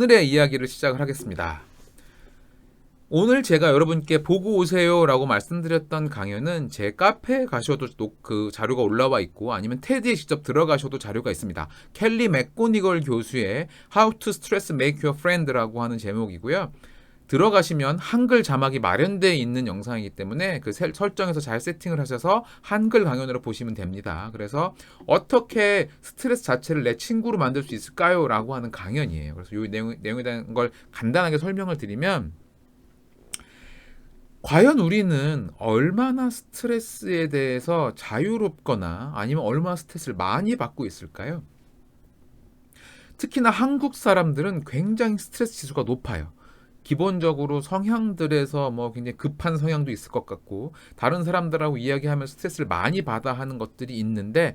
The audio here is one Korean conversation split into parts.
오늘의 이야기를 시작을 하겠습니다. 오늘 제가 여러분께 보고 오세요 라고 말씀드렸던 강연은 제 카페에 가셔도 그 자료가 올라와 있고 아니면 테드에 직접 들어가셔도 자료가 있습니다. 켈리 맥고니걸 교수의 How to Stress Make Your Friend라고 하는 제목이고요. 들어가시면 한글 자막이 마련되어 있는 영상이기 때문에 그 설정에서 잘 세팅을 하셔서 한글 강연으로 보시면 됩니다. 그래서 어떻게 스트레스 자체를 내 친구로 만들 수 있을까요? 라고 하는 강연이에요. 그래서 이 내용에 대한 걸 간단하게 설명을 드리면 과연 우리는 얼마나 스트레스에 대해서 자유롭거나 아니면 얼마나 스트레스를 많이 받고 있을까요? 특히나 한국 사람들은 굉장히 스트레스 지수가 높아요. 기본적으로 성향들에서 뭐 굉장히 급한 성향도 있을 것 같고 다른 사람들하고 이야기하면 스트레스를 많이 받아 하는 것들이 있는데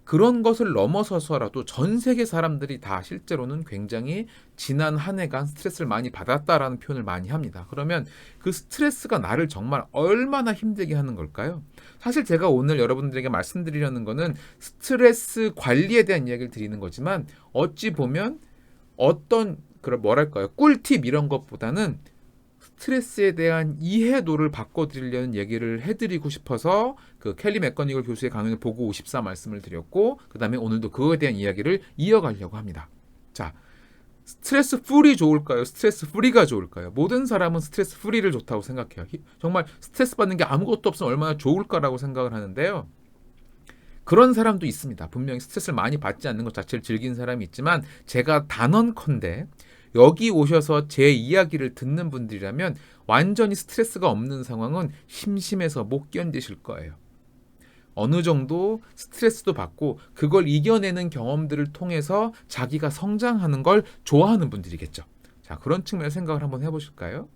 그런 것을 넘어서서라도 전 세계 사람들이 다 실제로는 굉장히 지난 한 해간 스트레스를 많이 받았다라는 표현을 많이 합니다. 그러면 그 스트레스가 나를 정말 얼마나 힘들게 하는 걸까요? 사실 제가 오늘 여러분들에게 말씀드리려는 거는 스트레스 관리에 대한 이야기를 드리는 거지만 어찌 보면 어떤 그런 뭐랄까요? 꿀팁 이런 것보다는 스트레스에 대한 이해도를 바꿔드리려는 얘기를 해드리고 싶어서 그 켈리 맥거니걸 교수의 강연을 보고 54 말씀을 드렸고 그 다음에 오늘도 그거에 대한 이야기를 이어가려고 합니다. 자, 스트레스 풀이 좋을까요? 스트레스 프리가 좋을까요? 모든 사람은 스트레스 프리를 좋다고 생각해요. 정말 스트레스 받는 게 아무것도 없으면 얼마나 좋을까라고 생각을 하는데요. 그런 사람도 있습니다. 분명히 스트레스를 많이 받지 않는 것 자체를 즐긴 사람이 있지만 제가 단언컨대 여기 오셔서 제 이야기를 듣는 분들이라면 완전히 스트레스가 없는 상황은 심심해서 못 견디실 거예요. 어느 정도 스트레스도 받고 그걸 이겨내는 경험들을 통해서 자기가 성장하는 걸 좋아하는 분들이겠죠. 자, 그런 측면에서 생각을 한번 해보실까요?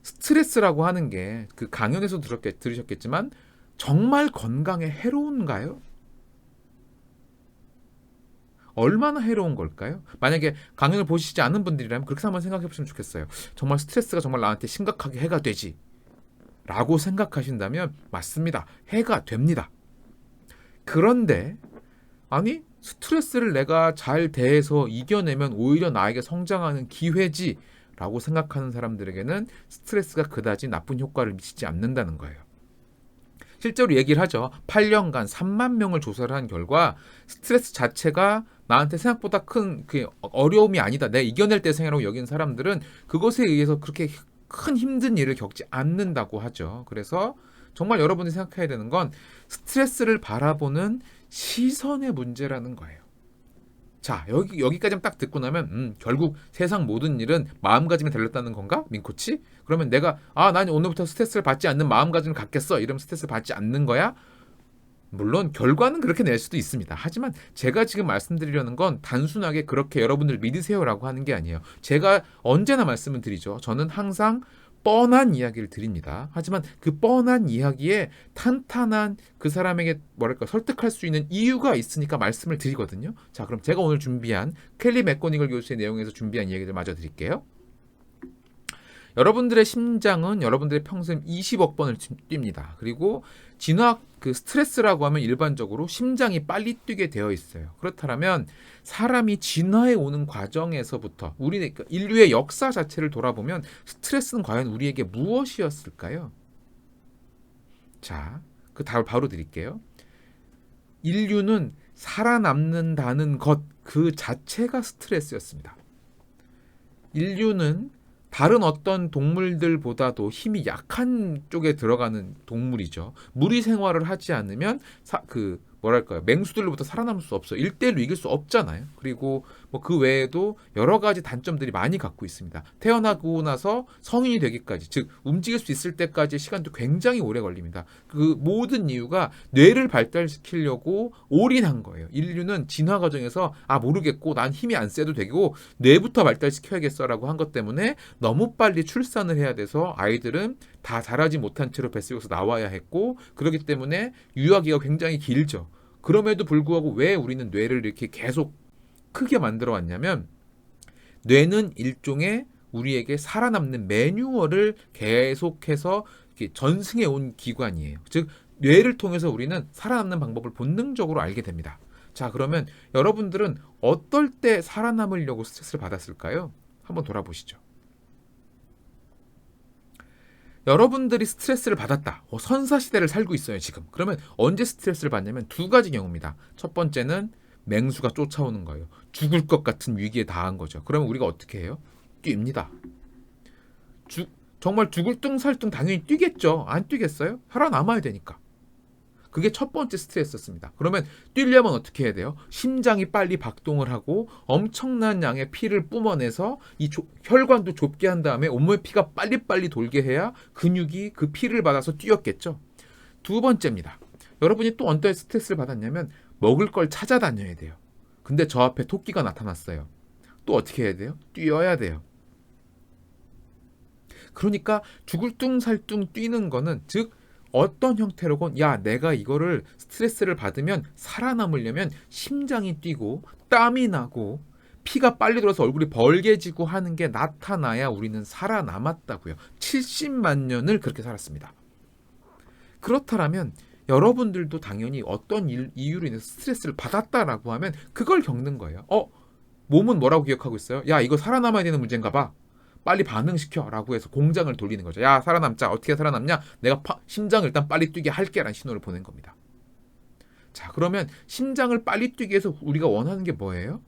스트레스라고 하는 게 그 강연에서 들으셨겠지만 정말 건강에 해로운가요? 얼마나 해로운 걸까요? 만약에 강연을 보시지 않은 분들이라면 그렇게 한번 생각해 보시면 좋겠어요. 정말 스트레스가 정말 나한테 심각하게 해가 되지 라고 생각하신다면 맞습니다. 해가 됩니다. 그런데 아니 스트레스를 내가 잘 대해서 이겨내면 오히려 나에게 성장하는 기회지 라고 생각하는 사람들에게는 스트레스가 그다지 나쁜 효과를 미치지 않는다는 거예요. 실제로 얘기를 하죠. 8년간 3만 명을 조사를 한 결과 스트레스 자체가 나한테 생각보다 큰 어려움이 아니다. 내가 이겨낼 대상이라고 여긴 사람들은 그것에 의해서 그렇게 큰 힘든 일을 겪지 않는다고 하죠. 그래서 정말 여러분이 생각해야 되는 건 스트레스를 바라보는 시선의 문제라는 거예요. 자, 여기까지만 딱 듣고 나면 결국 세상 모든 일은 마음가짐에 달렸다는 건가? 민코치? 그러면 내가 난 오늘부터 스트레스를 받지 않는 마음가짐을 갖겠어. 이러면 스트레스를 받지 않는 거야? 물론 결과는 그렇게 낼 수도 있습니다. 하지만 제가 지금 말씀드리려는 건 단순하게 그렇게 여러분들 믿으세요라고 하는 게 아니에요. 제가 언제나 말씀을 드리죠. 저는 항상 뻔한 이야기를 드립니다. 하지만 그 뻔한 이야기에 탄탄한 그 사람에게 뭐랄까 설득할 수 있는 이유가 있으니까 말씀을 드리거든요. 자, 그럼 제가 오늘 준비한 켈리 맥고니걸 교수의 내용에서 준비한 이야기들 마저 드릴게요. 여러분들의 심장은 여러분들의 평생 20억 번을 뜁니다. 그리고 진화 그 스트레스라고 하면 일반적으로 심장이 빨리 뛰게 되어 있어요. 그렇다면 사람이 진화해 오는 과정에서부터 우리 인류의 역사 자체를 돌아보면 스트레스는 과연 우리에게 무엇이었을까요? 자, 그 답을 바로 드릴게요. 인류는 살아남는다는 것 그 자체가 스트레스였습니다. 인류는 다른 어떤 동물들보다도 힘이 약한 쪽에 들어가는 동물이죠. 무리 생활을 하지 않으면 뭐랄까요, 맹수들로부터 살아남을 수 없어요. 1대1로 이길 수 없잖아요. 그리고 뭐 그 외에도 여러 가지 단점들이 많이 갖고 있습니다. 태어나고 나서 성인이 되기까지, 즉 움직일 수 있을 때까지의 시간도 굉장히 오래 걸립니다. 그 모든 이유가 뇌를 발달시키려고 올인한 거예요. 인류는 진화 과정에서 모르겠고 난 힘이 안 세도 되고 뇌부터 발달시켜야겠어라고 한 것 때문에 너무 빨리 출산을 해야 돼서 아이들은 다 자라지 못한 채로 뱃속에서 나와야 했고, 그렇기 때문에 유아기가 굉장히 길죠. 그럼에도 불구하고 왜 우리는 뇌를 이렇게 계속 크게 만들어 왔냐면 뇌는 일종의 우리에게 살아남는 매뉴얼을 계속해서 전승해 온 기관이에요. 즉 뇌를 통해서 우리는 살아남는 방법을 본능적으로 알게 됩니다. 자, 그러면 여러분들은 어떨 때 살아남으려고 스트레스를 받았을까요? 한번 돌아보시죠. 여러분들이 스트레스를 받았다. 선사시대를 살고 있어요, 지금. 그러면 언제 스트레스를 받냐면 두 가지 경우입니다. 첫 번째는 맹수가 쫓아오는 거예요. 죽을 것 같은 위기에 당한 거죠. 그러면 우리가 어떻게 해요? 뜁니다. 정말 죽을 뚱살뚱 당연히 뛰겠죠. 안 뛰겠어요? 살아남아야 되니까. 그게 첫 번째 스트레스였습니다. 그러면 뛰려면 어떻게 해야 돼요? 심장이 빨리 박동을 하고 엄청난 양의 피를 뿜어내서 혈관도 좁게 한 다음에 온몸에 피가 빨리빨리 돌게 해야 근육이 그 피를 받아서 뛰었겠죠. 두 번째입니다. 여러분이 또 어떤 스트레스를 받았냐면 먹을 걸 찾아다녀야 돼요. 근데 저 앞에 토끼가 나타났어요. 또 어떻게 해야 돼요? 뛰어야 돼요. 그러니까 죽을 뚱살뚱 뛰는 거는 즉 어떤 형태로건 야 내가 이거를 스트레스를 받으면 살아남으려면 심장이 뛰고 땀이 나고 피가 빨리 돌아서 얼굴이 벌게지고 하는 게 나타나야 우리는 살아남았다고요. 70만 년을 그렇게 살았습니다. 그렇다면 여러분들도 당연히 어떤 이유로 인해서 스트레스를 받았다라고 하면 그걸 겪는 거예요. 몸은 뭐라고 기억하고 있어요? 야 이거 살아남아야 되는 문제인가 봐. 빨리 반응시켜 라고 해서 공장을 돌리는 거죠. 야 살아남자. 어떻게 살아남냐? 내가 심장을 일단 빨리 뛰게 할게 라는 신호를 보낸 겁니다. 자 그러면 심장을 빨리 뛰게 해서 우리가 원하는 게 뭐예요?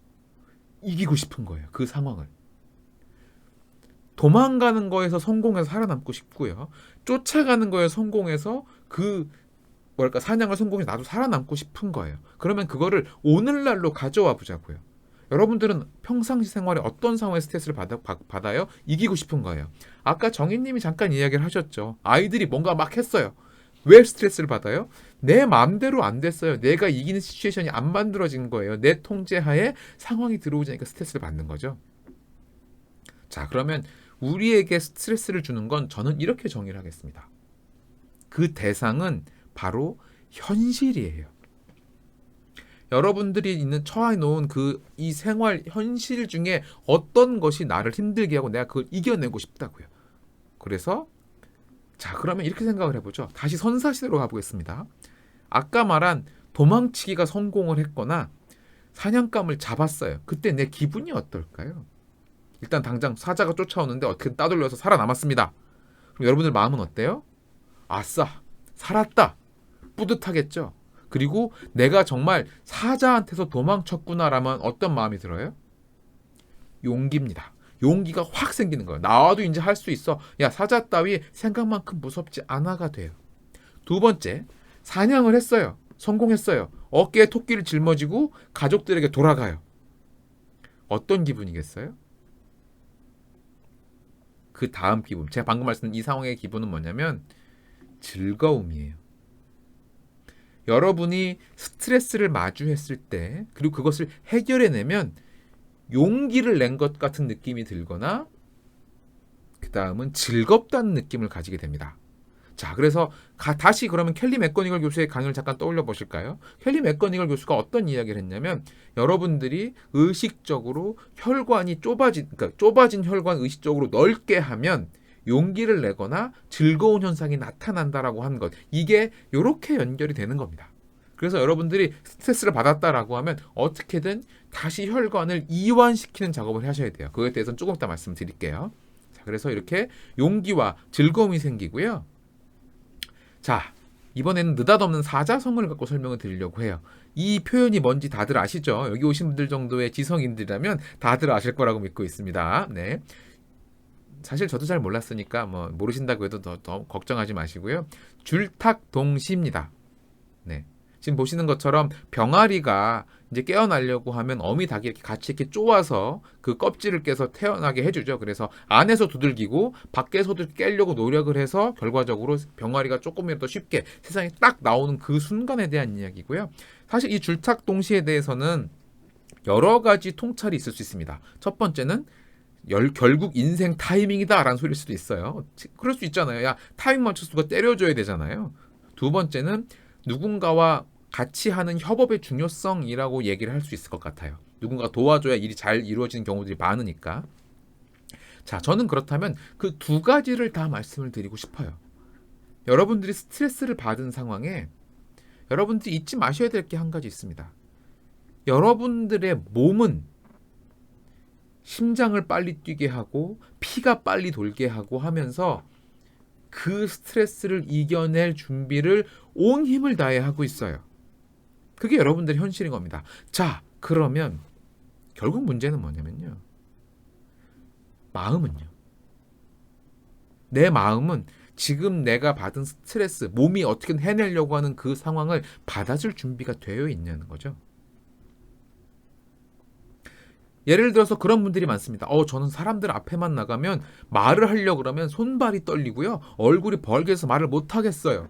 이기고 싶은 거예요. 그 상황을. 도망가는 거에서 성공해서 살아남고 싶고요. 쫓아가는 거에 성공해서 사냥을 성공해서 나도 살아남고 싶은 거예요. 그러면 그거를 오늘날로 가져와 보자고요. 여러분들은 평상시 생활에 어떤 상황에 스트레스를 받아요? 이기고 싶은 거예요. 아까 정희님이 잠깐 이야기를 하셨죠. 아이들이 뭔가 막 했어요. 왜 스트레스를 받아요? 내 마음대로 안 됐어요. 내가 이기는 시츄에이션이 안 만들어진 거예요. 내 통제하에 상황이 들어오자니까 스트레스를 받는 거죠. 자, 그러면 우리에게 스트레스를 주는 건 저는 이렇게 정의를 하겠습니다. 그 대상은 바로 현실이에요. 여러분들이 처해 놓은 이 생활 현실 중에 어떤 것이 나를 힘들게 하고 내가 그걸 이겨내고 싶다고요. 그래서 자 그러면 이렇게 생각을 해보죠. 다시 선사시대로 가보겠습니다. 아까 말한 도망치기가 성공을 했거나 사냥감을 잡았어요. 그때 내 기분이 어떨까요? 일단 당장 사자가 쫓아오는데 어떻게든 따돌려서 살아남았습니다. 그럼 여러분들 마음은 어때요? 아싸 살았다. 뿌듯하겠죠. 그리고 내가 정말 사자한테서 도망쳤구나라면 어떤 마음이 들어요? 용기입니다. 용기가 확 생기는 거예요. 나와도 이제 할 수 있어. 야 사자 따위 생각만큼 무섭지 않아가 돼요. 두 번째, 사냥을 했어요. 성공했어요. 어깨에 토끼를 짊어지고 가족들에게 돌아가요. 어떤 기분이겠어요? 그 다음 기분. 제가 방금 말씀드린 이 상황의 기분은 뭐냐면 즐거움이에요. 여러분이 스트레스를 마주했을 때 그리고 그것을 해결해내면 용기를 낸 것 같은 느낌이 들거나 그 다음은 즐겁다는 느낌을 가지게 됩니다. 자, 그래서 다시 그러면 켈리 맥거니걸 교수의 강의를 잠깐 떠올려 보실까요? 켈리 맥거니걸 교수가 어떤 이야기를 했냐면 여러분들이 의식적으로 그러니까 좁아진 혈관 의식적으로 넓게 하면 용기를 내거나 즐거운 현상이 나타난다라고 한 것. 이게 이렇게 연결이 되는 겁니다. 그래서 여러분들이 스트레스를 받았다라고 하면 어떻게든 다시 혈관을 이완시키는 작업을 하셔야 돼요. 그거에 대해서는 조금 이따 말씀드릴게요. 자, 그래서 이렇게 용기와 즐거움이 생기고요. 자, 이번에는 느닷없는 사자성어를 갖고 설명을 드리려고 해요. 이 표현이 뭔지 다들 아시죠? 여기 오신 분들 정도의 지성인들이라면 다들 아실 거라고 믿고 있습니다. 네. 사실 저도 잘 몰랐으니까 모르신다고 해도 더 걱정하지 마시고요. 줄탁동시입니다. 네. 지금 보시는 것처럼 병아리가 이제 깨어나려고 하면 어미 닭이 이렇게 같이 이렇게 쪼아서 그 껍질을 깨서 태어나게 해주죠. 그래서 안에서 두들기고 밖에서도 깨려고 노력을 해서 결과적으로 병아리가 조금이라도 쉽게 세상에 딱 나오는 그 순간에 대한 이야기고요. 사실 이 줄탁동시에 대해서는 여러 가지 통찰이 있을 수 있습니다. 첫 번째는 결국 인생 타이밍이다라는 소리일 수도 있어요. 그럴 수 있잖아요. 야 타이밍 맞춰서 누가 때려줘야 되잖아요. 두 번째는 누군가와 같이 하는 협업의 중요성이라고 얘기를 할 수 있을 것 같아요. 누군가 도와줘야 일이 잘 이루어지는 경우들이 많으니까. 자, 저는 그렇다면 그 두 가지를 다 말씀을 드리고 싶어요. 여러분들이 스트레스를 받은 상황에 여러분들이 잊지 마셔야 될 게 한 가지 있습니다. 여러분들의 몸은 심장을 빨리 뛰게 하고 피가 빨리 돌게 하고 하면서 그 스트레스를 이겨낼 준비를 온 힘을 다해 하고 있어요. 그게 여러분들의 현실인 겁니다. 자, 그러면 결국 문제는 뭐냐면요. 마음은요. 내 마음은 지금 내가 받은 스트레스, 몸이 어떻게든 해내려고 하는 그 상황을 받아줄 준비가 되어 있냐는 거죠. 예를 들어서 그런 분들이 많습니다. 저는 사람들 앞에만 나가면 말을 하려고 그러면 손발이 떨리고요. 얼굴이 벌게서 말을 못 하겠어요.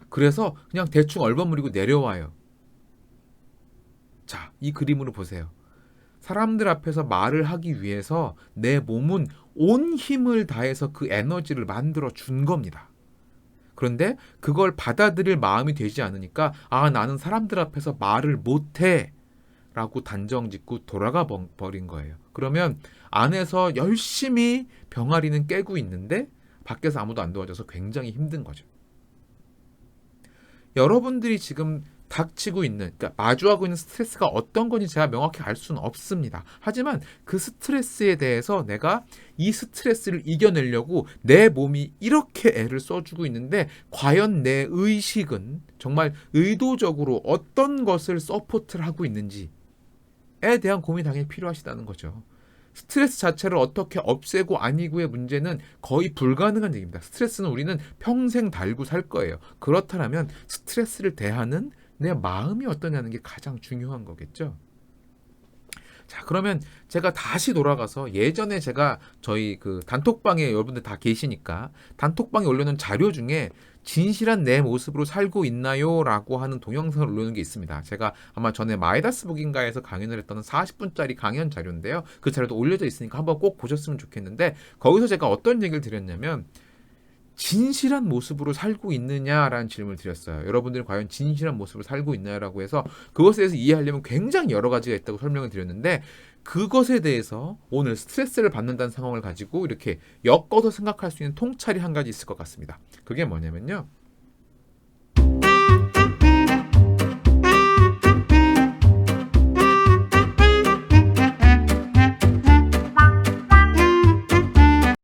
그래서 그냥 대충 얼버무리고 내려와요. 자, 이 그림으로 보세요. 사람들 앞에서 말을 하기 위해서 내 몸은 온 힘을 다해서 그 에너지를 만들어 준 겁니다. 그런데 그걸 받아들일 마음이 되지 않으니까 나는 사람들 앞에서 말을 못해 라고 단정 짓고 돌아가 버린 거예요. 그러면 안에서 열심히 병아리는 깨고 있는데 밖에서 아무도 안 도와줘서 굉장히 힘든 거죠. 여러분들이 지금 닥치고 있는, 그러니까 마주하고 있는 스트레스가 어떤 건지 제가 명확히 알 수는 없습니다. 하지만 그 스트레스에 대해서 내가 이 스트레스를 이겨내려고 내 몸이 이렇게 애를 써주고 있는데 과연 내 의식은 정말 의도적으로 어떤 것을 서포트를 하고 있는지에 대한 고민이 당연히 필요하시다는 거죠. 스트레스 자체를 어떻게 없애고 아니고의 문제는 거의 불가능한 얘기입니다. 스트레스는 우리는 평생 달고 살 거예요. 그렇다면 스트레스를 대하는 내 마음이 어떠냐는 게 가장 중요한 거겠죠. 자, 그러면 제가 다시 돌아가서 예전에 제가 저희 그 단톡방에 여러분들 다 계시니까 단톡방에 올려놓은 자료 중에 진실한 내 모습으로 살고 있나요? 라고 하는 동영상을 올려놓은 게 있습니다. 제가 아마 전에 마이다스북인가에서 강연을 했던 40분짜리 강연 자료인데요. 그 자료도 올려져 있으니까 한번 꼭 보셨으면 좋겠는데 거기서 제가 어떤 얘기를 드렸냐면 진실한 모습으로 살고 있느냐라는 질문을 드렸어요. 여러분들이 과연 진실한 모습으로 살고 있나요라고 해서 그것에 대해서 이해하려면 굉장히 여러 가지가 있다고 설명을 드렸는데 그것에 대해서 오늘 스트레스를 받는다는 상황을 가지고 이렇게 엮어서 생각할 수 있는 통찰이 한 가지 있을 것 같습니다. 그게 뭐냐면요.